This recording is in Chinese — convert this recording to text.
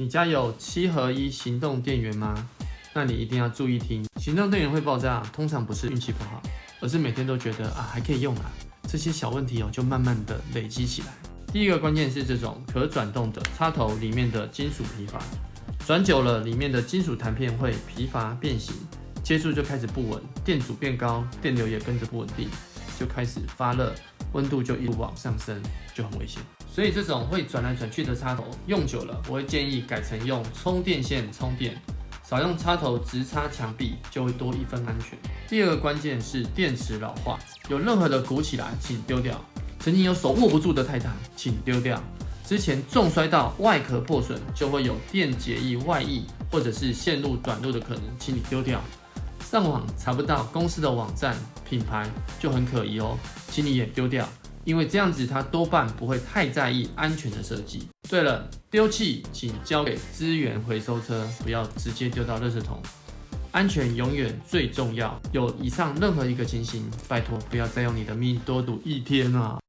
你家有7合1行动电源吗？那你一定要注意听，行动电源会爆炸，通常不是运气不好，而是每天都觉得还可以用啊，这些小问题就慢慢的累积起来。第一个关键是这种可转动的插头里面的金属疲乏，转久了里面的金属弹片会疲乏变形，接触就开始不稳，电阻变高，电流也跟着不稳定，就开始发热，温度就一路往上升，就很危险。所以这种会转来转去的插头用久了，我会建议改成用充电线充电，少用插头直插墙壁，就会多一分安全。第二个关键是电池老化，有任何的鼓起来请丢掉，曾经有手握不住的泰坦请丢掉，之前重摔到外壳破损就会有电解液外溢或者是线路短路的可能，请你丢掉。上网查不到公司的网站品牌就很可疑哦，请你也丢掉，因为这样子它多半不会太在意安全的设计。对了，丢弃请交给资源回收车，不要直接丢到垃圾桶。安全永远最重要。有以上任何一个情形，拜托不要再用你的命多赌一天啊！